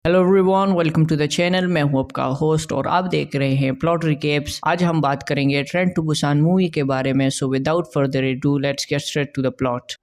Hello everyone, welcome to the channel. मैं हूं आपका होस्ट और आप देख रहे हैं प्लॉट रिकैप्स। आज हम बात करेंगे ट्रेन टू बुसान मूवी के बारे में। So without further ado let's get straight to the plot.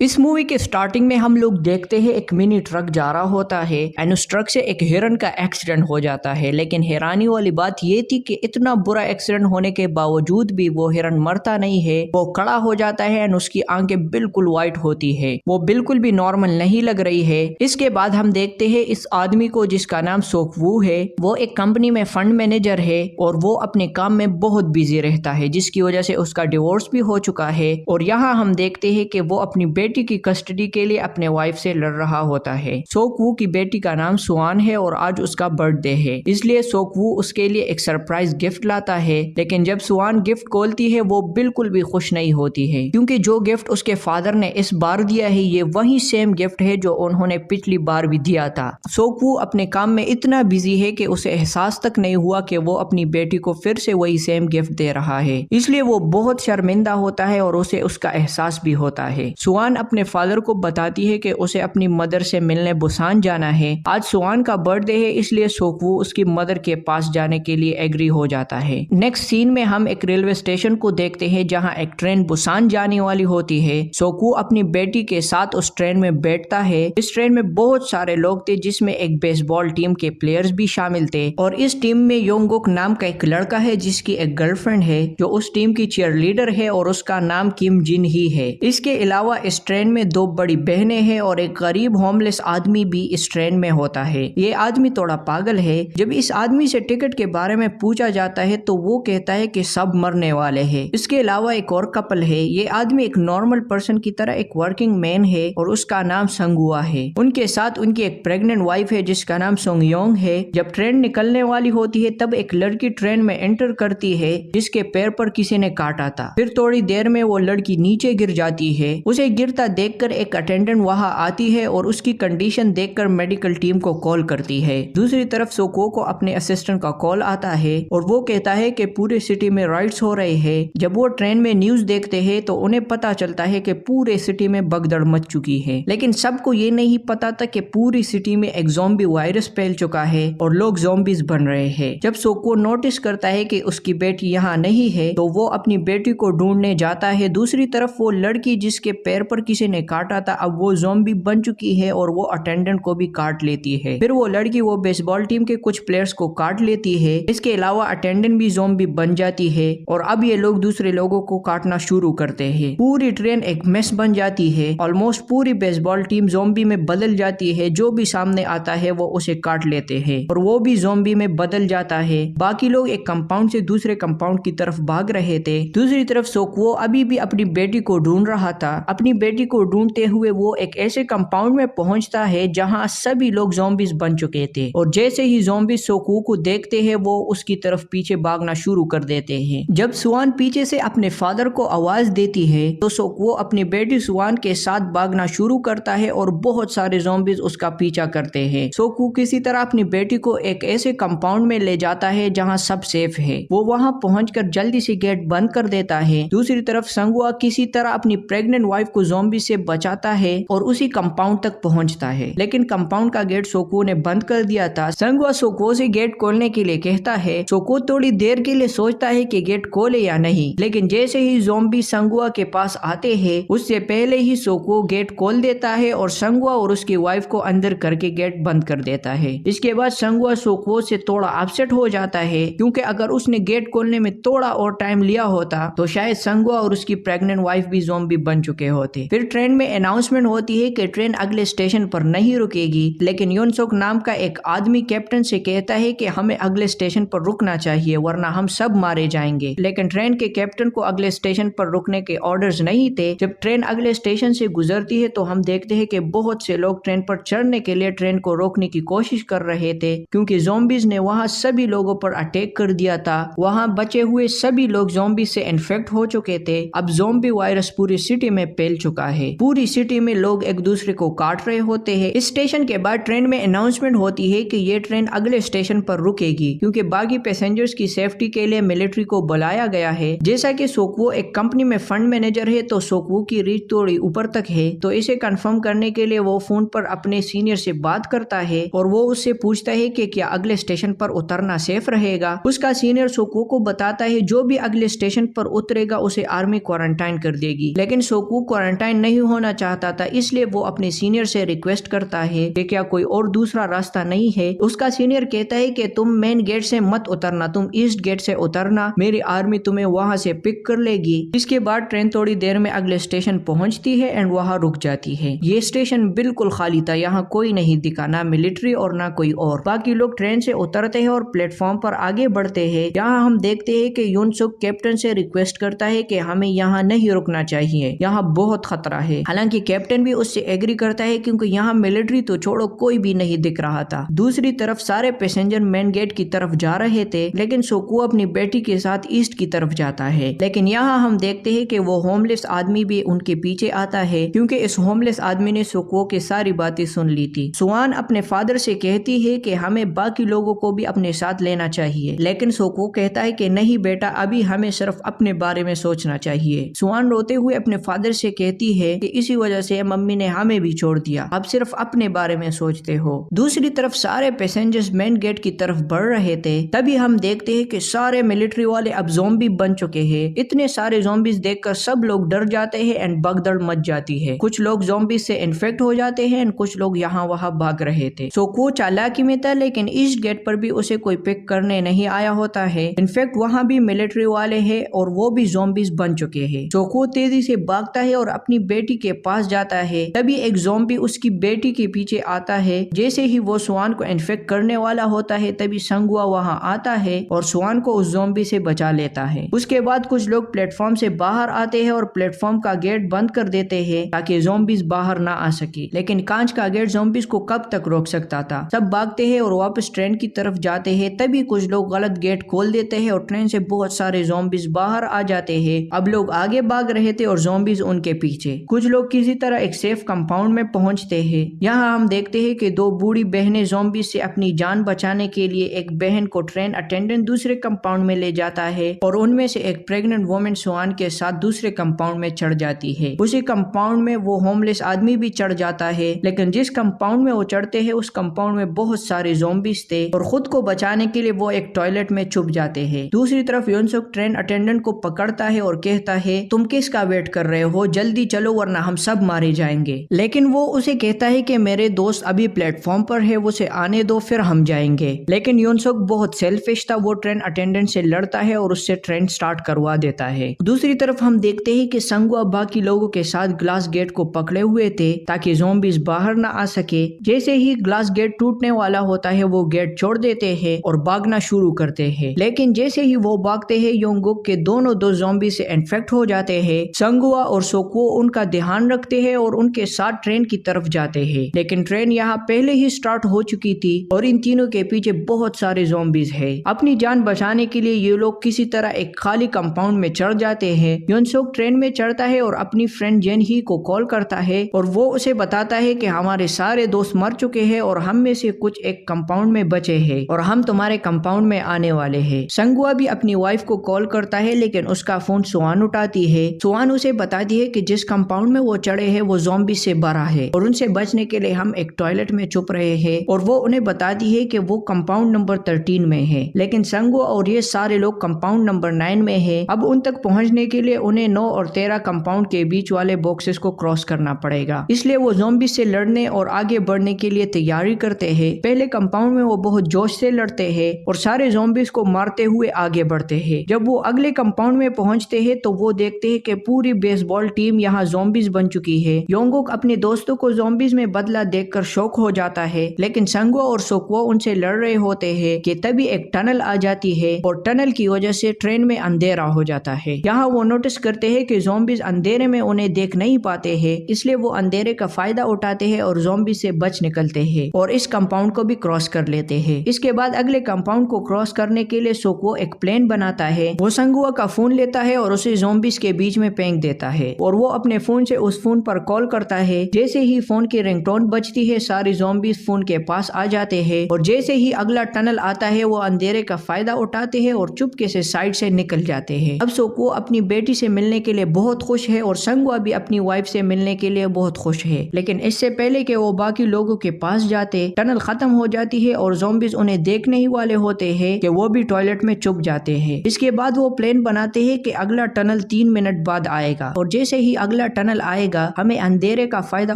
इस मूवी के स्टार्टिंग में हम लोग देखते हैं एक मिनी ट्रक जा रहा होता है एंड उस ट्रक से एक हिरन का एक्सीडेंट हो जाता है। लेकिन हैरानी वाली बात ये थी कि इतना बुरा एक्सीडेंट होने के बावजूद भी वो हिरन मरता नहीं है। वो खड़ा हो जाता है एंड उसकी आंखें बिल्कुल व्हाइट होती है। वो बिल्कुल भी नॉर्मल नहीं लग रही है। इसके बाद हम देखते हैं इस आदमी को जिसका नाम सोक वू है। वो एक कंपनी में फंड मैनेजर है और वो अपने काम में बहुत बिजी रहता है, जिसकी वजह से उसका डिवोर्स भी हो चुका है। और यहाँ हम देखते हैं कि वो अपनी बेटी की कस्टडी के लिए अपने वाइफ से लड़ रहा होता है। सोक वू की बेटी का नाम सुआन है और आज उसका बर्थडे है, इसलिए सोक वू उसके लिए एक सरप्राइज गिफ्ट लाता है। लेकिन जब सुआन गिफ्ट खोलती है वो बिल्कुल भी खुश नहीं होती है, क्योंकि जो गिफ्ट उसके फादर ने इस बार दिया है ये वही सेम गिफ्ट है जो उन्होंने पिछली बार भी दिया था। सोक वू अपने काम में इतना बिजी है कि उसे एहसास तक नहीं हुआ कि वो अपनी बेटी को फिर से वही सेम गिफ्ट दे रहा है, इसलिए वो बहुत शर्मिंदा होता है और उसे उसका एहसास भी होता है। सुआन अपने फादर को बताती है कि उसे अपनी मदर से मिलने बुसान जाना है। आज सुआन का बर्थडे है, इसलिए सोक वू उसकी मदर के पास जाने के लिए एग्री हो जाता है। नेक्स्ट सीन में हम एक रेलवे स्टेशन को देखते हैं जहां एक ट्रेन बुसान जाने वाली होती है। सोक वू अपनी बेटी के साथ उस ट्रेन में बैठता है। इस ट्रेन में बहुत सारे लोग थे, जिसमें एक बेसबॉल टीम के प्लेयर्स भी शामिल थे और इस टीम में योंगुक नाम का एक लड़का है जिसकी एक गर्लफ्रेंड है जो उस टीम की चीयर लीडर है और उसका नाम किम जिन ही है। इसके अलावा इस ट्रेन में दो बड़ी बहनें हैं और एक गरीब होमलेस आदमी भी इस ट्रेन में होता है। ये आदमी थोड़ा पागल है। जब इस आदमी से टिकट के बारे में पूछा जाता है तो वो कहता है कि सब मरने वाले हैं। इसके अलावा एक और कपल है। ये आदमी एक नॉर्मल पर्सन की तरह एक वर्किंग मैन है और उसका नाम संगुआ है। उनके साथ उनकी एक प्रेग्नेंट वाइफ है जिसका नाम सोंगयोंग है। जब ट्रेन निकलने वाली होती है तब एक लड़की ट्रेन में एंटर करती है जिसके पैर पर किसी ने काटा था। फिर थोड़ी देर में वो लड़की नीचे गिर जाती है। उसे गिरता देखकर एक अटेंडेंट वहां आती है और उसकी कंडीशन देखकर मेडिकल टीम को कॉल करती है। दूसरी तरफ सोको को अपने असिस्टेंट का कॉल आता है और वो कहता है कि पूरे सिटी में राइट्स हो रहे हैं। जब वो ट्रेन में न्यूज देखते हैं तो उन्हें पता चलता है कि पूरे सिटी में भगदड़ मच चुकी है। लेकिन सबको ये नहीं पता था कि पूरी सिटी में एक ज़ॉम्बी वायरस फैल चुका है और लोग ज़ॉम्बीज बन रहे हैं। जब सोको नोटिस करता है कि उसकी बेटी यहाँ नहीं है तो वो अपनी बेटी को ढूंढने जाता है। दूसरी तरफ वो लड़की जिसके पैर पर किसी ने काटा था अब वो ज़ॉम्बी बन चुकी है और वो अटेंडेंट को भी काट लेती है। फिर वो लड़की वो बेसबॉल टीम के कुछ प्लेयर्स को काट लेती है। इसके अलावा अटेंडेंट भी ज़ॉम्बी बन जाती है और अब ये लोग दूसरे लोगों को काटना शुरू करते हैं। पूरी ट्रेन एक मेस बन जाती है। ऑलमोस्ट पूरी बेसबॉल टीम ज़ॉम्बी में बदल जाती है। जो भी सामने आता है वो उसे काट लेते हैं और वो भी ज़ॉम्बी में बदल जाता है। बाकी लोग एक कंपाउंड से दूसरे कंपाउंड की तरफ भाग रहे थे। दूसरी तरफ सोकवो अभी भी अपनी बेटी को ढूंढ रहा था। अपनी बेटी को ढूंढते हुए वो एक ऐसे कंपाउंड में पहुंचता है जहां सभी लोग ज़ॉम्बीज बन चुके थे और जैसे ही ज़ॉम्बीज सोकू को देखते हैं वो उसकी तरफ पीछे भागना शुरू कर देते हैं। जब सुआन पीछे से अपने फादर को आवाज देती है तो सोकू अपनी बेटी सुआन के साथ भागना शुरू करता है और बहुत सारे ज़ॉम्बीज उसका पीछा करते हैं। सोकू किसी तरह अपनी बेटी को एक ऐसे कंपाउंड में ले जाता है जहां सब सेफ है। वो वहां पहुंचकर जल्दी से गेट बंद कर देता है। दूसरी तरफ संगुआ किसी तरह अपनी प्रेग्नेंट वाइफ को ज़ॉम्बी से बचाता है और उसी कंपाउंड तक पहुंचता है। लेकिन कंपाउंड का गेट सोको ने बंद कर दिया था। संगुआ सोको से गेट खोलने के लिए कहता है। सोको थोड़ी देर के लिए सोचता है कि गेट खोले या नहीं, लेकिन जैसे ही ज़ॉम्बी संगुआ के पास आते हैं उससे पहले ही सोको गेट खोल देता है और संगुआ और उसकी वाइफ को अंदर करके गेट बंद कर देता है। इसके बाद संगुआ सोको से थोड़ा अपसेट हो जाता है, क्योंकि अगर उसने गेट खोलने में थोड़ा और टाइम लिया होता तो शायद संगुआ और उसकी प्रेग्नेंट वाइफ भी ज़ॉम्बी बन चुके होते। फिर ट्रेन में अनाउंसमेंट होती है कि ट्रेन अगले स्टेशन पर नहीं रुकेगी, लेकिन योनसोक नाम का एक आदमी कैप्टन से कहता है कि हमें अगले स्टेशन पर रुकना चाहिए वरना हम सब मारे जाएंगे। लेकिन ट्रेन के कैप्टन को अगले स्टेशन पर रुकने के ऑर्डर्स नहीं थे। जब ट्रेन अगले स्टेशन से गुजरती है तो हम देखते हैं कि बहुत से लोग ट्रेन पर चढ़ने के लिए ट्रेन को रोकने की कोशिश कर रहे थे, क्योंकि ज़ॉम्बीज ने वहां सभी लोगों पर अटैक कर दिया था। वहां बचे हुए सभी लोग ज़ॉम्बी से इन्फेक्ट हो चुके थे। अब ज़ॉम्बी वायरस पूरी सिटी में फैल चुका चुका है। पूरी सिटी में लोग एक दूसरे को काट रहे होते हैं। इस स्टेशन के बाद ट्रेन में अनाउंसमेंट होती है कि ये ट्रेन अगले स्टेशन पर रुकेगी क्योंकि बाकी पैसेंजर्स की सेफ्टी के लिए मिलिट्री को बुलाया गया है। जैसा कि सोक्वो एक कंपनी में फंड मैनेजर है तो सोक्वो की रीच थोड़ी ऊपर तक है, तो इसे कंफर्म करने के लिए वो फोन पर अपने सीनियर से बात करता है और वो उससे पूछता है कि क्या अगले स्टेशन पर उतरना सेफ रहेगा। उसका सीनियर सोक्वो को बताता है जो भी अगले स्टेशन पर उतरेगा उसे आर्मी क्वारंटाइन कर देगी, लेकिन सोक्वो क्वारंटाइन नहीं होना चाहता था, इसलिए वो अपने सीनियर से रिक्वेस्ट करता है कि क्या कोई और दूसरा रास्ता नहीं है। उसका सीनियर कहता है कि तुम मेन गेट से मत उतरना, तुम ईस्ट गेट से उतरना, मेरी आर्मी तुम्हें वहां से पिक कर लेगी। इसके बाद ट्रेन थोड़ी देर में अगले स्टेशन पहुंचती है एंड वहां रुक जाती है। ये स्टेशन बिल्कुल खाली था, यहाँ कोई नहीं दिखा, ना मिलिट्री और ना कोई और। बाकी लोग ट्रेन से उतरते हैं और प्लेटफॉर्म पर आगे बढ़ते हैं। यहाँ हम देखते हैं कि यूनसुक कैप्टन से रिक्वेस्ट करता है कि हमें यहाँ नहीं रुकना चाहिए, यहाँ बहुत खतरा है। हालांकि कैप्टन भी उससे एग्री करता है क्योंकि यहाँ मिलिट्री तो छोड़ो कोई भी नहीं दिख रहा था। दूसरी तरफ सारे पैसेंजर मेन गेट की तरफ जा रहे थे, लेकिन सोक्वो अपनी बेटी के साथ ईस्ट की तरफ जाता है। लेकिन यहाँ हम देखते हैं कि वो होमलेस आदमी भी उनके पीछे आता है क्योंकि इस होमलेस आदमी ने सोक्वो की सारी बातें सुन ली थी। सुआन अपने फादर से कहती है कि हमें बाकी लोगों को भी अपने साथ लेना चाहिए, लेकिन सोक्वो कहता है कि नहीं बेटा, अभी हमें सिर्फ अपने बारे में सोचना चाहिए। सुआन रोते हुए अपने फादर से कहती है कि इसी वजह से मम्मी ने हमें भी छोड़ दिया, अब सिर्फ अपने बारे में सोचते हो। दूसरी तरफ सारे पैसेंजर्स मेन गेट की तरफ बढ़ रहे थे, तभी हम देखते हैं कि सारे मिलिट्री वाले अब ज़ॉम्बी बन चुके हैं। इतने सारे ज़ॉम्बीज देखकर सब लोग डर जाते हैं एंड भगदड़ मच जाती है। कुछ लोग ज़ॉम्बीज से इन्फेक्ट हो जाते हैं एंड कुछ लोग यहाँ वहाँ भाग रहे थे। सोक्वो चालाकी में था, लेकिन ईस्ट गेट पर भी उसे कोई पिक करने नहीं आया होता है। इनफैक्ट वहाँ भी मिलिट्री वाले हैं और वो भी ज़ॉम्बीज बन चुके हैं। सोक्वो तेजी से भागता है और अपनी बेटी के पास जाता है, तभी एक ज़ॉम्बी उसकी बेटी के पीछे आता है। जैसे ही वो सुआन को इन्फेक्ट करने वाला होता है तभी संगुआ वहाँ आता है और सुआन को उस ज़ॉम्बी से बचा लेता है। उसके बाद कुछ लोग प्लेटफॉर्म से बाहर आते हैं और प्लेटफॉर्म का गेट बंद कर देते हैं ताकि ज़ॉम्बीज बाहर ना आ सके, लेकिन कांच का गेट ज़ॉम्बीज को कब तक रोक सकता था। सब भागते हैं और वापस ट्रेन की तरफ जाते हैं, तभी कुछ लोग गलत गेट खोल देते हैं और ट्रेन से बहुत सारे ज़ॉम्बीज बाहर आ जाते हैं। अब लोग आगे भाग रहे थे और ज़ॉम्बीज उनके पीछे। कुछ लोग किसी तरह एक सेफ कंपाउंड में पहुंचते हैं। यहाँ हम देखते हैं कि दो बूढ़ी बहनें ज़ॉम्बीज से अपनी जान बचाने के लिए एक बहन को ट्रेन अटेंडेंट दूसरे कंपाउंड में ले जाता है और उनमें से एक प्रेग्नेंट वुमन सुआन के साथ दूसरे कंपाउंड में चढ़ जाती है। उसी कंपाउंड में वो होमलेस आदमी भी चढ़ जाता है, लेकिन जिस कंपाउंड में वो चढ़ते हैं उस कंपाउंड में बहुत सारे ज़ॉम्बीज थे और खुद को बचाने के लिए वो एक टॉयलेट में छुप जाते हैं। दूसरी तरफ यूनसुक ट्रेन अटेंडेंट को पकड़ता है और कहता है तुम किसका वेट कर रहे हो, जल्दी चलो वरना हम सब मारे जाएंगे। लेकिन वो उसे कहता है कि मेरे दोस्त अभी प्लेटफॉर्म पर है, उसे आने दो फिर हम जाएंगे। लेकिन यूनसुक बहुत सेल्फिश था, वो ट्रेन अटेंडेंट से लड़ता है और उससे ट्रेन स्टार्ट करवा देता है। दूसरी तरफ हम देखते हैं कि संगुआ बाकी लोगों के साथ ग्लास गेट को पकड़े हुए थे ताकि ज़ॉम्बीज बाहर ना आ सके। जैसे ही ग्लास गेट टूटने वाला होता है वो गेट छोड़ देते हैं और भागना शुरू करते हैं, लेकिन जैसे ही वो भागते हैं योंगुक के दोनों दो ज़ॉम्बी से इन्फेक्ट हो जाते हैं। संगुआ और सोक्वो उनका ध्यान रखते हैं और उनके साथ ट्रेन की तरफ जाते हैं, लेकिन ट्रेन यहाँ पहले ही स्टार्ट हो चुकी थी और इन तीनों के पीछे बहुत सारे ज़ॉम्बीज है। अपनी जान बचाने के लिए ये लोग किसी तरह एक खाली कंपाउंड में चढ़ जाते हैं। यूनसुक ट्रेन में चढ़ता है और अपनी फ्रेंड जेन ही को कॉल करता है और वो उसे बताता है कि हमारे सारे दोस्त मर चुके हैं और हम में से कुछ एक कंपाउंड में बचे हैं और हम तुम्हारे कंपाउंड में आने वाले हैं। संगुआ भी अपनी वाइफ को कॉल करता है, लेकिन उसका फोन सुआन उठाती है। सुआन उसे बताती है कि जिस कंपाउंड में वो चढ़े हैं वो ज़ॉम्बी से भरा है और उनसे बचने के लिए हम एक टॉयलेट में छुप रहे हैं, और वो उन्हें बताती है कि वो कंपाउंड नंबर 13 में है, लेकिन संगुआ और ये सारे लोग कंपाउंड नंबर 9 में है। अब उन तक पहुंचने के लिए उन्हें 9 और 13 कंपाउंड के बीच वाले बॉक्सेस को क्रॉस करना पड़ेगा, इसलिए वो ज़ॉम्बी से लड़ने और आगे बढ़ने के लिए तैयारी करते हैं। पहले कंपाउंड में वो बहुत जोश से लड़ते हैं और सारे ज़ॉम्बीज को मारते हुए आगे बढ़ते हैं। जब वो अगले कंपाउंड में पहुंचते हैं तो वो देखते हैं कि पूरी बेसबॉल टीम यहाँ ज़ॉम्बीज बन चुकी है। योंगुक अपने दोस्तों को ज़ॉम्बीज में बदला देखकर शौक हो जाता है, लेकिन संगुआ और सोक्वो उनसे लड़ रहे होते हैं कि तभी एक टनल आ जाती है और टनल की वजह से ट्रेन में अंधेरा हो जाता है। यहाँ वो नोटिस करते हैं कि ज़ॉम्बीज अंधेरे में उन्हें देख नहीं पाते हैं, इसलिए वो अंधेरे का फायदा उठाते हैं और ज़ॉम्बी से बच निकलते हैं और इस कंपाउंड को भी क्रॉस कर लेते हैं। इसके बाद अगले कंपाउंड को क्रॉस करने के लिए सोक्वो एक प्लेन बनाता है। वो संगुआ का फोन लेता है और उसे ज़ॉम्बीज के बीच में फेंक देता है और वो अपने अपने फोन से उस फोन पर कॉल करता है। जैसे ही फोन की रिंगटोन बजती है सारे ज़ॉम्बीज़ फोन के पास आ जाते हैं और जैसे ही अगला टनल आता है वो अंधेरे का फायदा उठाते हैं और चुपके से साइड से निकल जाते हैं। अब सोक्वू अपनी बेटी से मिलने के लिए बहुत खुश है और संगवा भी अपनी वाइफ से मिलने के लिए बहुत खुश है, लेकिन इससे पहले कि वो बाकी लोगों के पास जाते टनल खत्म हो जाती है और ज़ॉम्बीज़ उन्हें देखने ही वाले होते हैं कि वो भी टॉयलेट में छुप जाते हैं। इसके बाद वो प्लान बनाते हैं कि अगला टनल 3 मिनट बाद आएगा और जैसे ही अगला टनल आएगा हमें अंधेरे का फायदा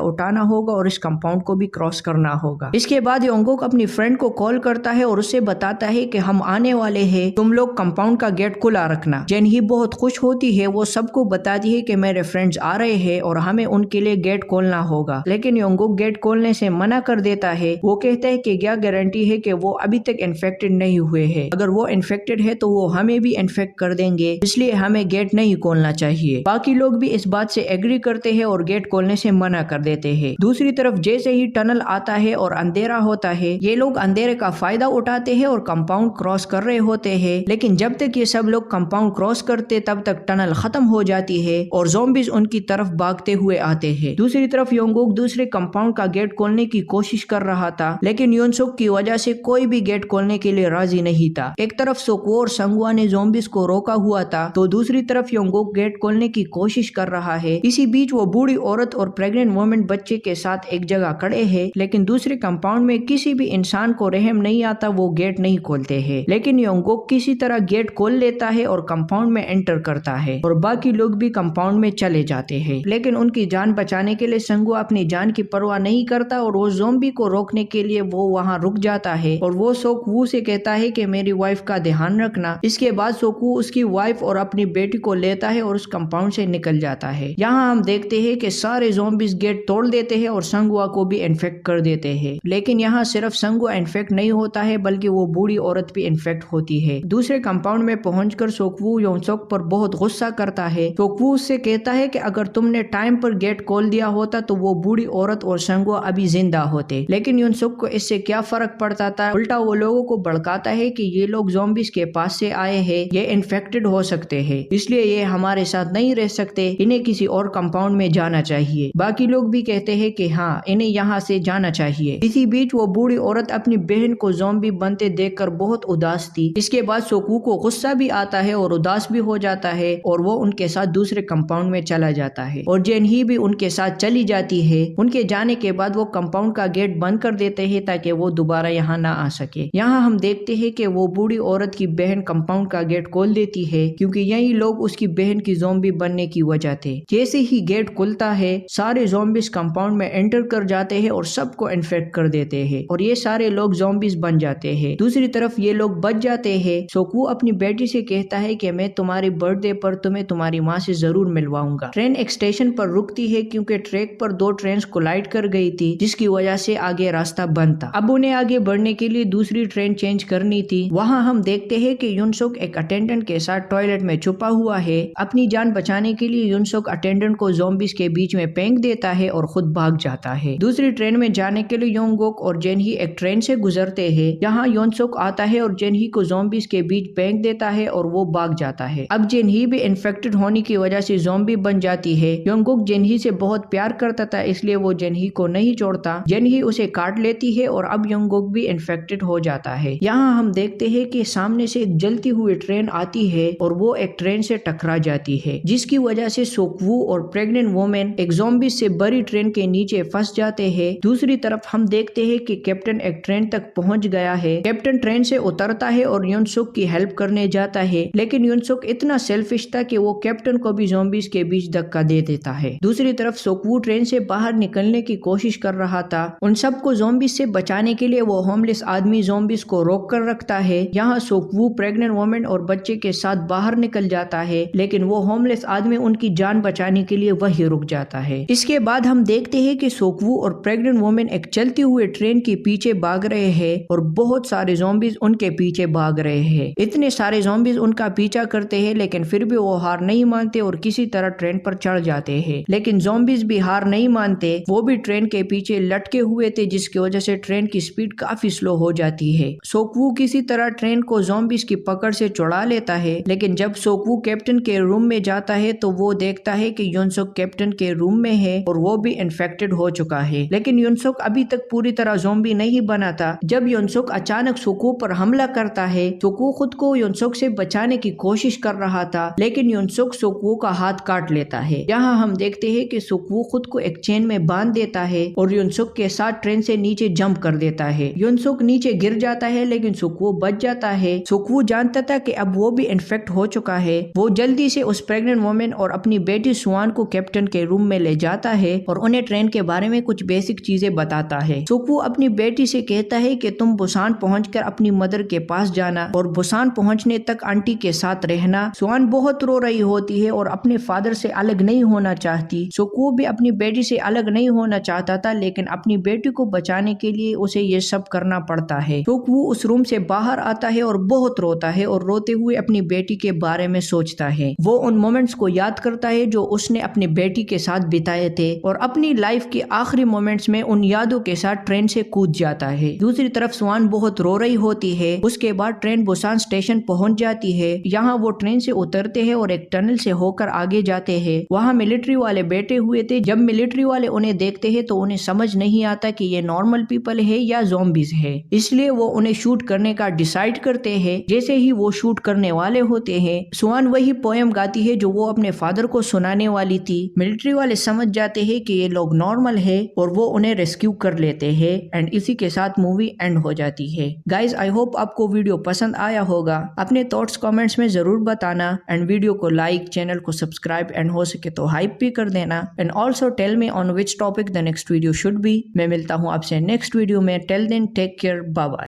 उठाना होगा और इस कंपाउंड को भी क्रॉस करना होगा। इसके बाद योंगुक अपनी फ्रेंड को कॉल करता है और उससे बताता है कि हम आने वाले हैं, तुम लोग कंपाउंड का गेट खुला रखना। जेनही बहुत खुश होती है, वो सबको बताती है कि मेरे फ्रेंड्स आ रहे हैं और हमें उनके लिए गेट खोलना होगा, लेकिन योंगुक गेट खोलने से मना कर देता है। वो कहता है कि क्या गारंटी है कि वो अभी तक इन्फेक्टेड नहीं हुए हैं, अगर वो इन्फेक्टेड है तो वो हमें भी इन्फेक्ट कर देंगे, इसलिए हमें गेट नहीं खोलना चाहिए। बाकी लोग भी इस बात से एग्री करते हैं और गेट खोलने से मना कर देते हैं। दूसरी तरफ जैसे ही टनल आता है और अंधेरा होता है ये लोग अंधेरे का फायदा उठाते हैं और कंपाउंड क्रॉस कर रहे होते हैं, लेकिन जब तक ये सब लोग कंपाउंड क्रॉस करते तब तक टनल खत्म हो जाती है और ज़ॉम्बीज़ उनकी तरफ भागते हुए आते हैं। दूसरी तरफ योंगुक दूसरे कंपाउंड का गेट खोलने की कोशिश कर रहा था, लेकिन योनसुक की वजह से कोई भी गेट खोलने के लिए राजी नहीं था। एक तरफ सोक्वू और संगवा ने ज़ॉम्बीज़ को रोका हुआ था तो दूसरी तरफ योंगुक गेट खोलने की कोशिश कर रहा है। इसी बीच वो बूढ़ी औरत और प्रेग्नेंट वुमन बच्चे के साथ एक जगह खड़े हैं, लेकिन दूसरे कंपाउंड में किसी भी इंसान को रहम नहीं आता, वो गेट नहीं खोलते हैं। लेकिन योंगुक किसी तरह गेट खोल लेता है और कंपाउंड में एंटर करता है और बाकी लोग भी कंपाउंड में चले जाते हैं, लेकिन उनकी जान बचाने के लिए संगवा अपनी जान की परवाह नहीं करता और वो ज़ॉम्बी को रोकने के लिए वो वहां रुक जाता है और वो सोक्वू से कहता है कि मेरी वाइफ का ध्यान रखना। इसके बाद सोक्वू उसकी वाइफ और अपनी बेटी को लेता है और उस कंपाउंड से निकल जाता है। यहाँ हम देखते हैं कि सारे ज़ॉम्बीज़ गेट तोड़ देते हैं और संगवा को भी इन्फेक्ट कर देते हैं, लेकिन यहाँ सिर्फ संगवा इन्फेक्ट नहीं होता है बल्कि वो बूढ़ी औरत भी इन्फेक्ट होती है। दूसरे कंपाउंड में पहुंचकर सोक्वू योनसुक पर बहुत गुस्सा करता है। सोक्वू उससे कहता है कि अगर तुमने टाइम पर गेट खोल दिया होता तो वो बूढ़ी औरत और संगवा अभी जिंदा होते, लेकिन योनसुक को इससे क्या फर्क पड़ता था। उल्टा वो लोगों को भड़काता है कि ये लोग ज़ॉम्बीज़ के पास से आए हैं, ये इन्फेक्टेड हो सकते हैं, इसलिए ये हमारे साथ नहीं रह सकते, इन्हें किसी और कंपाउंड में जाना चाहिए। बाकी लोग भी कहते हैं कि हाँ इन्हें यहाँ से जाना चाहिए। इसी बीच वो बूढ़ी औरत अपनी बहन को ज़ॉम्बी बनते देखकर बहुत उदास थी। इसके बाद सोक्वू को गुस्सा भी आता है और उदास भी हो जाता है और वो उनके साथ दूसरे कंपाउंड में चला जाता है और जेनही भी उनके साथ चली जाती है। उनके जाने के बाद वो कंपाउंड का गेट बंद कर देते हैं ताकि वो दोबारा यहाँ ना आ सके। यहाँ हम देखते हैं कि वो बूढ़ी औरत की बहन कंपाउंड का गेट खोल देती है क्योंकि यही लोग उसकी बहन की ज़ॉम्बी बनने की वजह थे। जैसे ही गेट खुलता है सारे ज़ॉम्बीज़ कंपाउंड में एंटर कर जाते हैं और सबको इन्फेक्ट कर देते हैं और ये सारे लोग ज़ॉम्बीज़ बन जाते हैं। दूसरी तरफ ये लोग बच जाते हैं। सोक्वू अपनी बेटी से कहता है कि मैं तुम्हारी बर्थडे पर तुम्हें तुम्हारी माँ से जरूर मिलवाऊंगा। ट्रेन एक स्टेशन पर रुकती है क्योंकि ट्रैक पर 2 ट्रेन कोलाइड कर गई थी जिसकी वजह से आगे रास्ता बंद था। अब उन्हें आगे बढ़ने के लिए दूसरी ट्रेन चेंज करनी थी। वहाँ हम देखते हैं कि युनसुक एक अटेंडेंट के साथ टॉयलेट में छुपा हुआ है। अपनी जान बचाने के लिए युनसुक अटेंडेंट को ज़ॉम्बीज़ के बीच में फेंक देता है और खुद भाग जाता है। दूसरी ट्रेन में जाने के लिए योंगुक और जेनही एक ट्रेन से गुजरते हैं। यहाँ युनसुक आता है और जेनही को ज़ॉम्बीज़ के बीच फेंक देता है और वो भाग जाता है। अब जेनही भी इन्फेक्टेड होने की वजह से ज़ॉम्बी बन जाती है। योंगुक जेनही से बहुत प्यार करता था इसलिए वो जेनही को नहीं छोड़ता। जेनही उसे काट लेती है और अब योंगुक भी इन्फेक्टेड हो जाता है। यहाँ हम देखते हैं कि सामने से एक जलती हुई ट्रेन आती है और वो एक ट्रेन से टकरा जाती है जिसकी वजह से सोक्वू और प्रेग्नेंट वुमेन एक ज़ॉम्बीज़ से बड़ी ट्रेन के नीचे फंस जाते हैं। दूसरी तरफ हम देखते हैं कि कैप्टन एक ट्रेन तक पहुंच गया है। कैप्टन ट्रेन से उतरता है और युनसुक की हेल्प करने जाता है, लेकिन युनसुक इतना सेल्फिश था कि वो कैप्टन को भी ज़ॉम्बीज़ के बीच धक्का दे देता है। दूसरी तरफ सोक्वू ट्रेन से बाहर निकलने की कोशिश कर रहा था। उन सबको ज़ॉम्बीज़ से बचाने के लिए वो होमलेस आदमी ज़ॉम्बीज़ को रोक कर रखता है। यहाँ सोक्वू प्रेग्नेंट वुमेन और बच्चे के साथ बाहर निकल जाता है, लेकिन वो होमलेस आदमी उनकी जान बचाने के लिए वही रुक जाता है। इसके बाद हम देखते हैं कि सोक्वू और प्रेग्नेंट वुमेन एक चलती हुई ट्रेन के पीछे भाग रहे हैं और बहुत सारे ज़ॉम्बीज़ उनके पीछे भाग रहे हैं। इतने सारे ज़ॉम्बीज़ उनका पीछा करते हैं, लेकिन फिर भी वो हार नहीं मानते और किसी तरह ट्रेन पर चढ़ जाते हैं। लेकिन ज़ॉम्बीज़ भी हार नहीं मानते, वो भी ट्रेन के पीछे लटके हुए थे जिसकी वजह से ट्रेन की स्पीड काफी स्लो हो जाती है। सोक्वू किसी तरह ट्रेन को ज़ॉम्बीज़ की पकड़ से छुड़ा लेता है, लेकिन जब सोक्वू कैप्टन के रूम में जाता है तो वो देखता है कि کہ یونسک کیپٹن کے روم میں ہے اور وہ بھی انفیکٹڈ ہو چکا ہے، لیکن یونسک ابھی تک پوری طرح زومبی نہیں بنا تھا۔ جب یونسک اچانک سوکوو پر حملہ کرتا ہے، سوکوو خود کو یونسک سے بچانے کی کوشش کر رہا تھا، لیکن یونسک سوکوو کا ہاتھ کاٹ لیتا ہے۔ یہاں ہم دیکھتے ہیں کہ سوکوو خود کو ایک چین میں باندھ دیتا ہے اور یونسک کے ساتھ ٹرین سے نیچے جمپ کر دیتا ہے۔ یونسک نیچے گر جاتا ہے لیکن سوکوو بچ جاتا ہے۔ سوکوو جانتا تھا کہ اب وہ بھی انفیکٹ ہو چکا ہے۔ وہ جلدی سے اس پریگننٹ وومن اور اپنی بیٹی سوان کو کیپٹن کے روم میں لے جاتا ہے اور انہیں ٹرین کے بارے میں کچھ بیسک چیزیں بتاتا ہے۔ سوکوو اپنی بیٹی سے کہتا ہے کہ تم بسان پہنچ کر اپنی مدر کے پاس جانا اور بسان پہنچنے تک آنٹی کے ساتھ رہنا۔ سوان بہت رو رہی ہوتی ہے اور اپنے فادر سے الگ نہیں ہونا چاہتی۔ سوکوو بھی اپنی بیٹی سے الگ نہیں ہونا چاہتا تھا، لیکن اپنی بیٹی کو بچانے کے لیے اسے یہ سب کرنا پڑتا ہے۔ سوکوو اس روم سے باہر آتا ہے اور بہت روتا ہے اور روتے ہوئے اپنی بیٹی کے بارے میں سوچتا ہے۔ وہ ان مومنٹس کو یاد کرتا ہے جو اس نے اپنی بیٹی کے ساتھ بتائے تھے اور اپنی لائف کے آخری مومنٹس میں ان یادوں کے ساتھ ٹرین سے کود جاتا ہے۔ دوسری طرف سوان بہت رو رہی ہوتی ہے۔ اس کے بعد ٹرین بسان اسٹیشن پہنچ جاتی ہے۔ یہاں وہ ٹرین سے اترتے ہیں اور ایک ٹنل سے ہو کر آگے جاتے ہیں۔ وہاں ملٹری والے بیٹھے ہوئے تھے۔ جب ملٹری والے انہیں دیکھتے ہیں تو انہیں سمجھ نہیں آتا کہ یہ نارمل پیپل ہے یا زومبیز ہے، اس لیے وہ انہیں شوٹ کرنے کا ڈیسائیڈ کرتے ہیں۔ جیسے ہی وہ شوٹ کرنے والے ہوتے ہیں، سوان وہی پوئم گاتی ہے جو وہ اپنے فادر کو سنانے والی تھی۔ ملٹری والے سمجھ جاتے ہیں کہ یہ لوگ نارمل ہے اور وہ انہیں ریسکیو کر لیتے ہیں، اینڈ اسی کے ساتھ مووی اینڈ ہو جاتی ہے۔ گائز آئی ہوپ آپ کو ویڈیو پسند آیا ہوگا۔ اپنے تھاٹس کامنٹس میں ضرور بتانا، اینڈ ویڈیو کو لائک، چینل کو سبسکرائب، اینڈ ہو سکے تو ہائپ بھی کر دینا، and also tell me on which topic the next video should be۔ میں ملتا ہوں آپ سے نیکسٹ ویڈیو میں۔ ٹیل دین ٹیک کیئر، بائے بائے۔